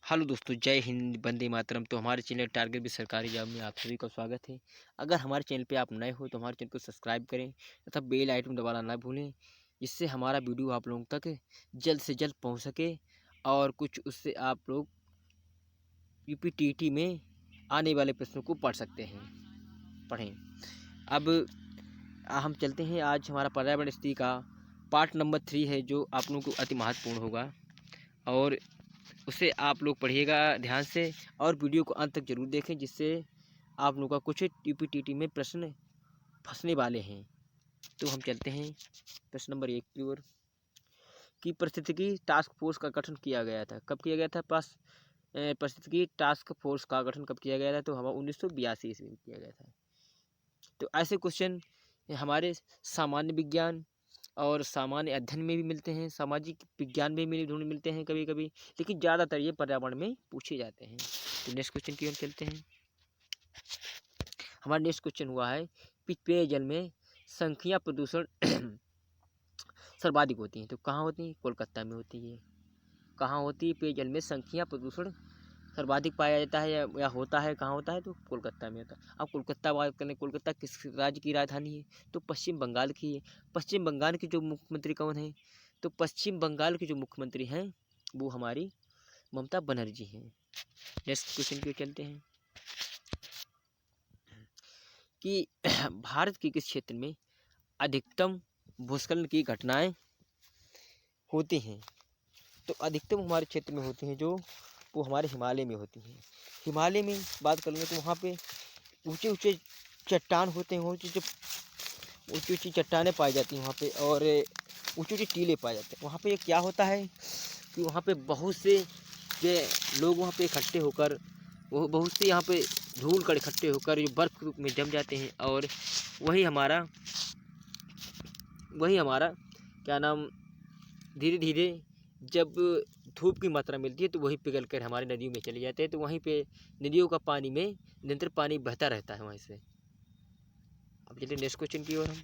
Hello दोस्तों, जय हिंद, वंदे मातरम। तो हमारे चैनल टारगेट भी सरकारी जॉब में आप सभी का स्वागत है। अगर हमारे चैनल पे आप नए हो तो हमारे चैनल को सब्सक्राइब करें तथा बेल आइकन दबाना ना भूलें, जिससे हमारा वीडियो आप लोगों तक जल्द से जल्द पहुंच सके और कुछ उससे आप लोग यूपीटीटी में आने वाले प्रश्नों को पढ़ें। अब हम चलते हैं। आज हमारा पर्यावरण स्थिति का पार्ट नंबर 3 है, जो आप लोगों को अति महत्वपूर्ण होगा और उसे आप लोग पढ़िएगा ध्यान से और वीडियो को अंत तक जरूर देखें, जिससे आप लोगों का कुछ यूपीटीटी में प्रश्न फंसने वाले हैं। तो हम चलते हैं प्रश्न नंबर 1 की ओर कि पारिस्थितिकी टास्क फोर्स का गठन किया गया था। कब किया गया था? पारिस्थितिकी टास्क फोर्स का गठन कब किया गया था? तो हमारा 1982 ईस्वी में किया गया था। तो ऐसे क्वेश्चन हमारे सामान्य विज्ञान और सामान्य अध्ययन में भी मिलते हैं, सामाजिक विज्ञान में भी मिलते हैं कभी कभी, लेकिन ज़्यादातर ये पर्यावरण में पूछे जाते हैं। तो नेक्स्ट क्वेश्चन की ओर चलते हैं। हमारा नेक्स्ट क्वेश्चन हुआ है कि पेयजल में संख्या प्रदूषण सर्वाधिक होती है। तो कहाँ होती है? कोलकाता में होती है। कहाँ होती है? पेयजल में संख्या प्रदूषण सर्वाधिक पाया जाता है या होता है। कहाँ होता है? तो कोलकाता में होता है। अब कोलकाता बात करें, कोलकाता किस राज्य की राजधानी है? तो पश्चिम बंगाल की है। पश्चिम बंगाल के जो मुख्यमंत्री कौन है? तो पश्चिम बंगाल के जो मुख्यमंत्री हैं वो हमारी ममता बनर्जी हैं। नेक्स्ट क्वेश्चन की ओर चलते हैं कि भारत के किस क्षेत्र में अधिकतम भूस्खलन की घटनाएं होती हैं? तो अधिकतम हमारे क्षेत्र में होती हैं जो वो हमारे हिमालय में होती हैं। हिमालय में बात करेंगे तो वहाँ पे ऊंचे ऊंचे चट्टान होते हैं, ऊंची ऊंची चट्टानें पाई जाती हैं वहाँ पे, और ऊंची ऊंची टीले पाए जाते हैं। वहाँ पे क्या होता है कि वहाँ पे बहुत से ये लोग वहाँ पे इकट्ठे होकर, वो बहुत से यहाँ पे धूल कण इकट्ठे होकर ये बर्फ़ के रूप में जम जाते हैं, और वही हमारा क्या नाम, धीरे धीरे जब धूप की मात्रा मिलती है तो वही पिघल कर हमारी नदियों में चले जाते हैं। तो वहीं पे नदियों का पानी में निरंतर पानी बहता रहता है वहीं से। अब चलिए नेक्स्ट क्वेश्चन की ओर। हम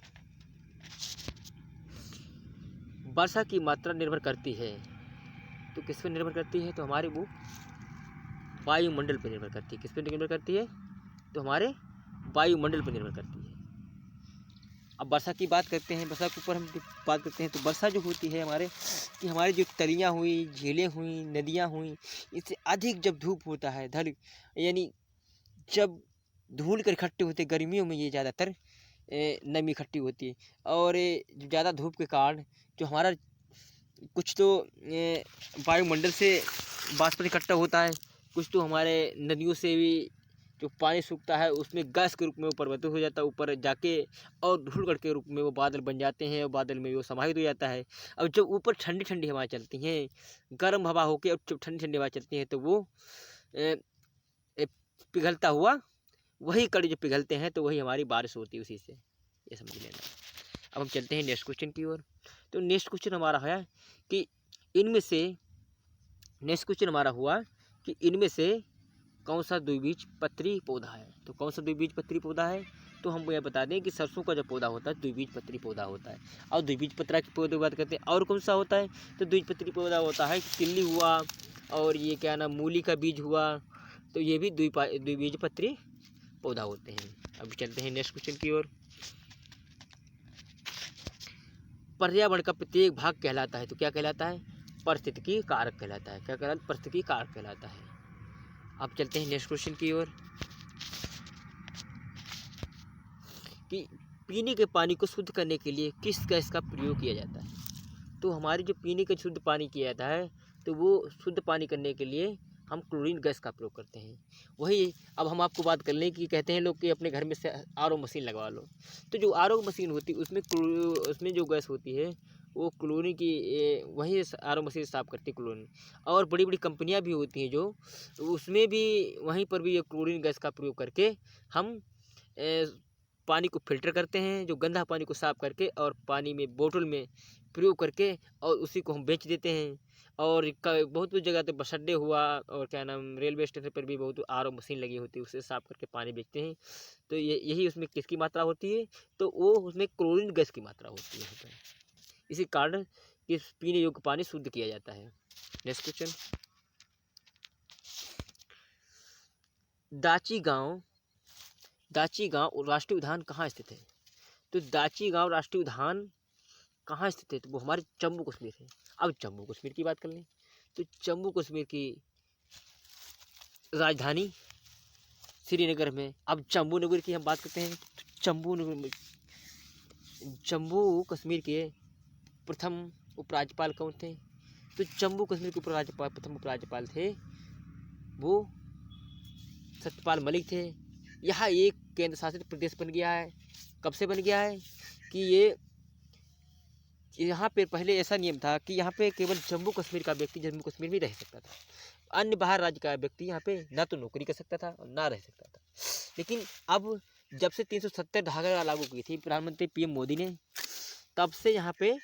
वर्षा की मात्रा निर्भर करती है, तो किस पर निर्भर करती है? तो हमारे वो वायुमंडल पर निर्भर करती है। किस पर निर्भर करती है? तो हमारे वायुमंडल पर निर्भर करती है। अब वर्षा की बात करते हैं, वर्षा के ऊपर हम बात करते हैं तो वर्षा जो होती है हमारी जो तलियाँ हुई, झीलें हुई, नदियाँ हुई, इससे अधिक जब धूप होता है यानी जब धूल कर इकट्ठे होते गर्मियों में, ये ज़्यादातर नमी इकट्ठी होती है, और ज़्यादा धूप के कारण जो हमारा कुछ तो वायुमंडल से वाष्प इकट्ठा होता है, कुछ तो हमारे नदियों से भी जो पानी सूखता है उसमें गैस के रूप में वो परिवर्तित हो जाता है ऊपर जाके, और धूलकण के रूप में वो बादल बन जाते हैं और बादल में वो समाहित हो जाता है। अब जब ऊपर ठंडी ठंडी हवाएं चलती हैं, गर्म हवा होके, और जब ठंडी ठंडी हवा चलती हैं तो वो पिघलता हुआ, वही कण जो पिघलते हैं तो वही हमारी बारिश होती है उसी से, ये समझ लेना। अब हम चलते हैं नेक्स्ट क्वेश्चन की ओर। तो नेक्स्ट क्वेश्चन हमारा है कि इनमें से नेक्स्ट क्वेश्चन हमारा हुआ कि इनमें से कौन सा द्विबीजपत्री पौधा है? तो कौन सा द्विबीजपत्री पौधा है? तो हम यह बता दें कि सरसों का जो पौधा होता है द्विबीजपत्री पौधा होता है। और द्विबीजपत्रा के पौधे की बात करते हैं, और कौन सा होता है? तो द्विबीजपत्री पौधा होता है तिल्ली हुआ, और ये क्या नाम, मूली का बीज हुआ, तो ये भी द्विबीजपत्री पौधा होते हैं। अब चलते हैं नेक्स्ट क्वेश्चन की ओर। पर्यावरण का प्रत्येक भाग कहलाता है, तो क्या कहलाता है? पारिस्थितिकी कारक कहलाता है। क्या कहलाता है? पारिस्थितिकी कारक कहलाता है। अब चलते हैं नेक्स्ट क्वेश्चन की ओर कि पीने के पानी को शुद्ध करने के लिए किस गैस का प्रयोग किया जाता है? तो हमारी जो पीने का शुद्ध पानी किया जाता है, तो वो शुद्ध पानी करने के लिए हम क्लोरीन गैस का प्रयोग करते हैं। वही अब हम आपको बात कर लें कि कहते हैं लोग कि अपने घर में से आरओ मशीन लगवा लो। तो जो आरओ मशीन होती है उसमें जो गैस होती है वो क्लोरीन की, वही आरओ मशीन साफ करती है क्लोरीन। और बड़ी बड़ी कंपनियां भी होती हैं जो, उसमें भी वहीं पर भी ये क्लोरीन गैस का प्रयोग करके हम पानी को फिल्टर करते हैं, जो गंदा पानी को साफ करके, और पानी में बोतल में प्रयोग करके, और उसी को हम बेच देते हैं। और बहुत जगह तो बस अड्डे हुआ, और क्या नाम, रेलवे स्टेशन पर भी बहुत आरओ मशीन लगी होती है, उससे साफ करके पानी बेचते हैं। तो यही उसमें किसकी मात्रा होती है? तो वो उसमें क्लोरीन गैस की मात्रा होती है यहाँ पर। इसी कारण इस पीने योग्य पानी शुद्ध किया जाता है। Next question. दाची गांव राष्ट्रीय उद्यान कहाँ स्थित है? तो दाची गांव राष्ट्रीय उद्यान कहाँ स्थित है? तो वो हमारे जम्मू कश्मीर है। अब जम्मू कश्मीर की बात कर लें तो जम्मू कश्मीर की राजधानी श्रीनगर में। अब जम्मू नगर की हम बात करते हैं तो जम्मू कश्मीर के प्रथम उपराज्यपाल कौन थे? तो जम्मू कश्मीर के प्रथम उपराज्यपाल थे वो सत्यपाल मलिक थे। यह एक केंद्र शासित प्रदेश बन गया है। कब से बन गया है कि ये यहाँ पे पहले ऐसा नियम था कि यहाँ पे केवल जम्मू कश्मीर का व्यक्ति जम्मू कश्मीर में रह सकता था। अन्य बाहर राज्य का व्यक्ति यहाँ पे ना तो नौकरी कर सकता था और ना रह सकता था। लेकिन अब जब से 370 धारा लागू की थी प्रधानमंत्री पीएम मोदी ने, तब से यहाँ पे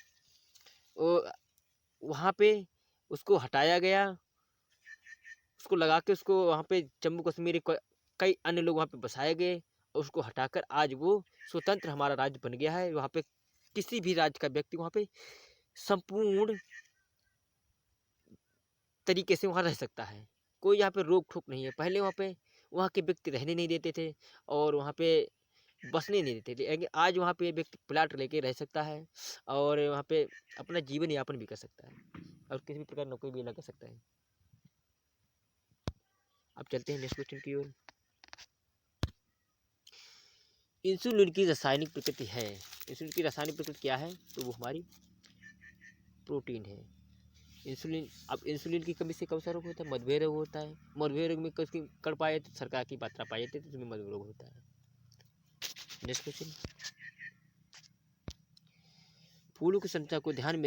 वहाँ पे उसको हटाया गया, उसको लगा के उसको वहाँ पे जम्मू कश्मीर कई अन्य लोग वहाँ पे बसाए गए और उसको हटाकर आज वो स्वतंत्र हमारा राज्य बन गया है। वहाँ पे किसी भी राज्य का व्यक्ति वहाँ पे संपूर्ण तरीके से वहाँ रह सकता है। कोई यहाँ पे रोक ठोक नहीं है। पहले वहाँ के व्यक्ति रहने नहीं देते थे और वहाँ पे बसने नहीं देते थे, लेकिन आज वहाँ पे व्यक्ति प्लाट लेके रह सकता है और वहाँ पे अपना जीवन यापन भी कर सकता है और किसी भी प्रकार नौकरी भी ना कर सकता है। अब चलते हैं नेक्स्ट क्वेश्चन की ओर। इंसुलिन की रासायनिक प्रकृति है। इंसुलिन की रासायनिक प्रकृति क्या है? तो वो हमारी प्रोटीन है। इंसुलिन की कमी से कौन सा रोग होता है? मधुमेह रोग होता है। मधुमेह रोग में किसकी कण पाए तो शर्करा की मात्रा पाई जाती है तो उसमें मधुमेह रोग होता है। Next question. फूलों की संख्या को ध्यान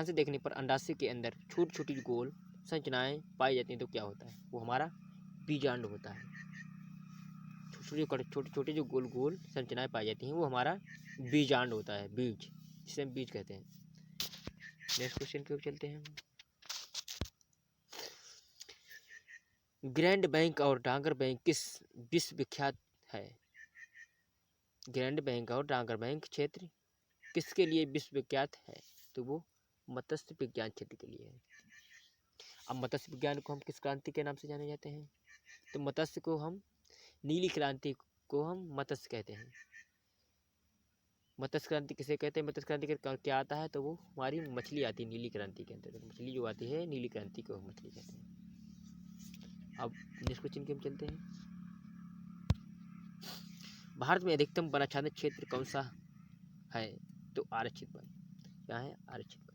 से देखने पर अंडाशय के अंदर छोटी छोटी गोल संरचनाएं पाई जाती हैं तो क्या होता है? वो हमारा बीजांड होता है। छोटे छोटे जो गोल गोल संरचनाएं पाई जाती हैं वो हमारा बीजांड होता है, बीज, जिसे हम बीज कहते हैं। नेक्स्ट क्वेश्चन की ओर चलते हैं। ग्रैंड बैंक और डांगर बैंक किस विश्व विख्यात है? ग्रैंड बैंक और डांगर बैंक क्षेत्र किसके लिए विश्व विख्यात है? तो वो मत्स्य विज्ञान क्षेत्र के लिए है। अब मत्स्य विज्ञान को हम किस क्रांति के नाम से जाने जाते हैं? तो मत्स्य को हम नीली क्रांति को हम मत्स्य कहते हैं। मत्स्य क्रांति किसे कहते हैं? मत्स्य क्रांति क्या आता है? तो वो हमारी मछली आती है नीली क्रांति के अंतर्गत। मछली जो आती है नीली क्रांति को हम मछली कहते हैं। अब नेक्स्ट क्वेश्चन की हम चलते हैं। भारत में अधिकतम वनाच्छादित क्षेत्र कौन सा है? तो आरक्षित वन। क्या है? आरक्षित वन।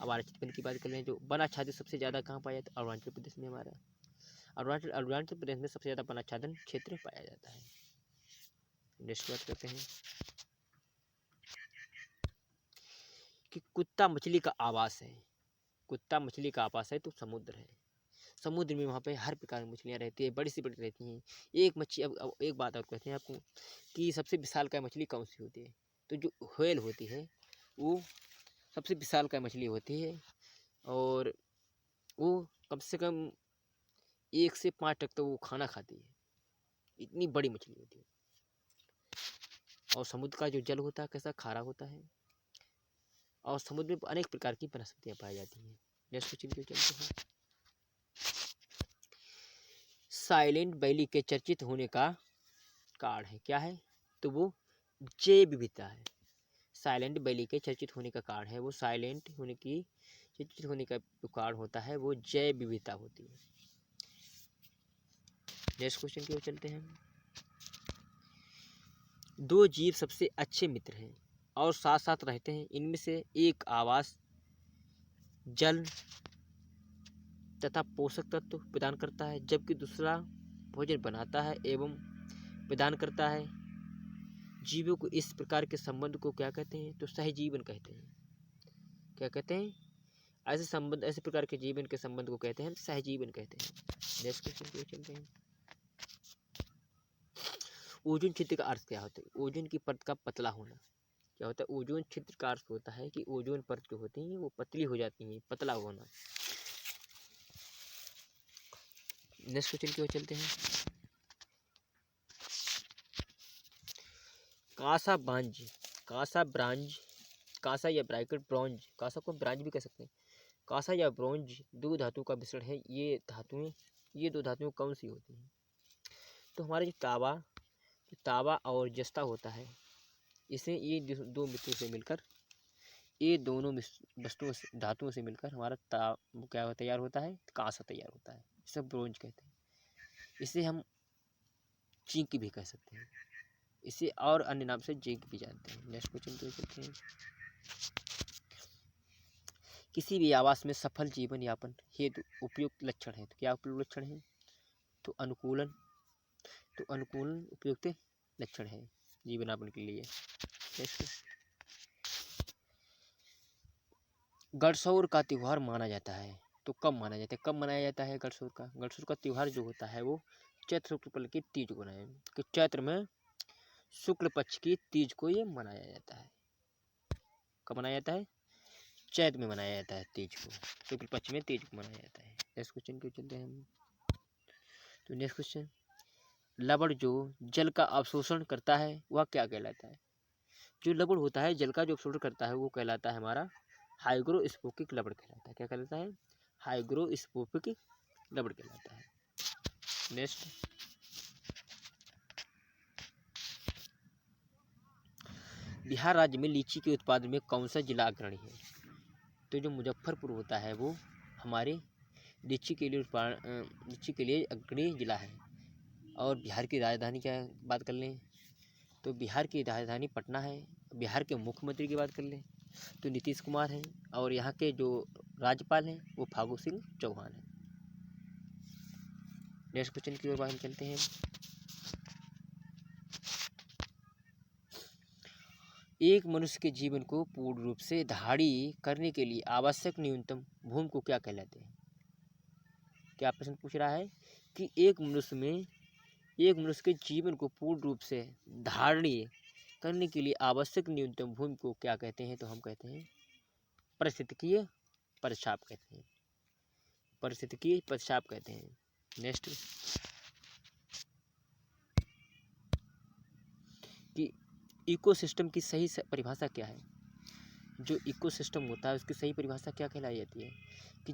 अब आरक्षित वन की बात कर लें, जो वनाच्छादित सबसे ज़्यादा कहाँ पाया जाता है? अरुणाचल प्रदेश में हमारा। अरुणाचल प्रदेश में सबसे ज़्यादा वनाच्छादन क्षेत्र पाया जाता है। नेक्स्ट बात करते हैं कि कुत्ता मछली का आवास है। कुत्ता मछली का आवास है तो समुद्र है। समुद्र में वहाँ पे हर प्रकार की मछलियाँ रहती है, बड़ी से बड़ी रहती हैं। एक मछली, अब एक बात और कहते हैं आपको कि सबसे विशालकाय मछली कौन सी होती है? तो जो व्हेल होती है वो सबसे विशालकाय मछली होती है और वो कम से कम 1 से 5 तक तो वो खाना खाती है, इतनी बड़ी मछली होती है। और समुद्र का जो जल होता है कैसा? खारा होता है और समुद्र में अनेक प्रकार की वनस्पतियाँ पाई जाती हैं। नेक्स्ट क्वेश्चन की ओर चलते हैं। साइलेंट वैली के चर्चित होने का कारण है, क्या है? तो वो जैव विविधता है। साइलेंट वैली के चर्चित होने का कारण है वो चर्चित होने का जो कारण होता है वो जैव विविधता होती है। नेक्स्ट क्वेश्चन की ओर चलते हैं। दो जीव सबसे अच्छे मित्र हैं और साथ साथ रहते हैं। इनमें से एक आवास, जल तथा पोषक तत्व प्रदान करता है जबकि दूसरा भोजन बनाता है एवं प्रदान करता है। जीवों को इस प्रकार के संबंध को क्या कहते हैं? तो सहजीवन कहते हैं। क्या कहते हैं? ऐसे संबंध, ऐसे प्रकार के जीवन के संबंध को कहते हैं सहजीवन कहते हैं। नेक्स्ट क्वेश्चन पे चलते हैं। ओजोन क्षेत्र का अर्थ क्या होता है? ओजोन की परत का पतला होना। क्या होता है? ओजोन क्षेत्र का अर्थ होता है कि ओजोन परत जो होती है वो पतली हो जाती है, पतला होना। नेक्स्ट क्वेश्चन की ओर चलते हैं। कांसा ब्रांज, कांसा या ब्राइकेट ब्रॉन्ज, कांसा को ब्रांज भी कह सकते हैं, कांसा या ब्रोंज दो धातु का मिश्रण है। ये दो धातुएं कौन सी होती हैं? तो हमारे जो तावा और जस्ता होता है, इसे ये दो मित्रों से मिलकर, ये दोनों वस्तुओं धातुओं से मिलकर हमारा क्या तैयार होता है? कांसा तैयार होता है। इसे ब्रोंज कहते हैं। इसे हम जिंक भी कह सकते हैं। इसे और अन्य नाम से जिंक भी जानते हैं। नेक्स्ट क्वेश्चन को देखते हैं। किसी भी आवास में सफल जीवन यापन हेतु उपयुक्त लक्षण है। तो क्या उपयुक्त लक्षण है? तो अनुकूलन उपयुक्त लक्षण है जीवन यापन के लिए। गणसौर का त्योहार माना जाता है। तो कब माना जाता है? कब मनाया जाता है गणसौर का? गणसौर का त्योहार जो होता है वो चैत्र शुक्ल पक्ष की तीज को मनाया, कि चैत्र में शुक्ल पक्ष की तीज को ये मनाया जाता है। कब मनाया जाता है? चैत्र में मनाया जाता है तीज को, शुक्ल पक्ष में तीज को मनाया जाता है। नेक्स्ट क्वेश्चन को चलते हैं हम। तो नेक्स्ट क्वेश्चन, लवण जो जल का अवशोषण करता है वह क्या कहलाता है? जो लवण होता है जल का जो अवशोषण करता है वो कहलाता है हमारा हाइग्रोस्कोपिक लवण कहलाता है। क्या कहलाता है? हाइग्रोस्कोपिक लवण कहलाता है। नेक्स्ट, बिहार राज्य में लीची के उत्पादन में कौन सा जिला अग्रणी है? तो जो मुजफ्फरपुर होता है वो हमारे लीची के लिए अग्रणी जिला है। और बिहार की राजधानी क्या बात कर लें तो बिहार की राजधानी पटना है। बिहार के मुख्यमंत्री की बात कर लें तो नीतीश कुमार हैं। और यहाँ के जो राज्यपाल हैं वो फागू सिंह चौहान हैं। नेक्स्ट क्वेश्चन की ओर हम चलते हैं। एक मनुष्य के जीवन को पूर्ण रूप से धारी करने के लिए आवश्यक न्यूनतम भूमि को क्या कहलाते हैं? क्या प्रश्न पूछ रहा है कि एक मनुष्य के जीवन को पूर्ण रूप से धारणीय करने के लिए आवश्यक न्यूनतम भूमि को क्या कहते हैं? तो हम कहते हैं पारिस्थितिकीय पदचाप कहते हैं। पारिस्थितिकीय पदचाप कहते हैं। नेक्स्ट, कि इकोसिस्टम की सही परिभाषा क्या है? जो इकोसिस्टम होता है उसकी सही परिभाषा क्या कहलाई जाती है? कि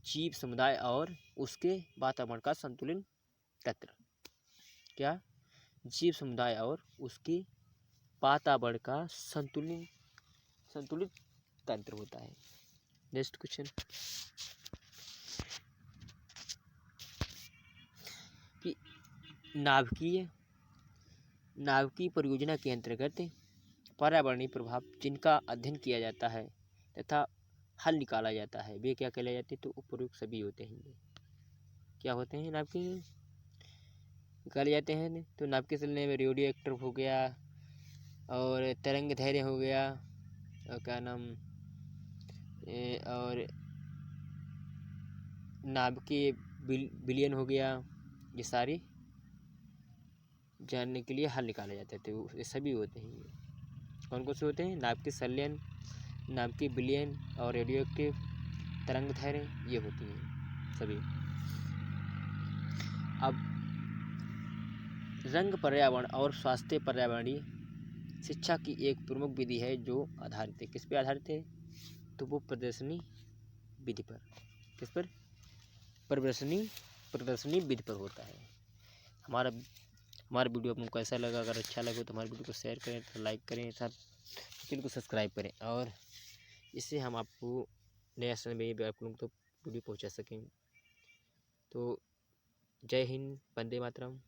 जीव समुदाय और उसके वातावरण का संतुलित तंत्र। क्या? जीव समुदाय और उसके वातावरण का संतुलित तंत्र होता है। नेक्स्ट क्वेश्चन, कि नाभिकीय परियोजना के अंतर्गत पर्यावरणीय प्रभाव जिनका अध्ययन किया जाता है तथा हल निकाला जाता है वे क्या कहलाए जाते हैं? तो उपयुक्त सभी होते हैं। क्या होते हैं? नाभिकीय निकाले जाते हैं। तो नाभिकीय चलने में रेडियो एक्टिव हो गया और तरंग धैर्य हो गया और क्या नाम और नाभिकीय विलयन हो गया। ये सारी जानने के लिए हल निकाले जाते थे। ये सभी होते हैं। कौन कौन से होते हैं? नाभिकीय संलयन, नाभिकीय विलयन और रेडियो एक्टिव तरंग धैर्य, ये होती हैं सभी। अब रंग पर्यावरण और स्वास्थ्य पर्यावरणीय शिक्षा की एक प्रमुख विधि है जो आधारित है। किस पे आधारित है? तो वो प्रदर्शनी विधि पर। किस पर? प्रदर्शनी विधि पर होता है। हमारा वीडियो आपको कैसा लगा? अगर अच्छा लगे तो हमारे वीडियो को शेयर करें, तो लाइक करें, साथ चैनल को सब्सक्राइब करें और इससे हम आपको नया समय में आप लोग तो वीडियो पहुंचा सकें। तो जय हिंद, वंदे मातरम।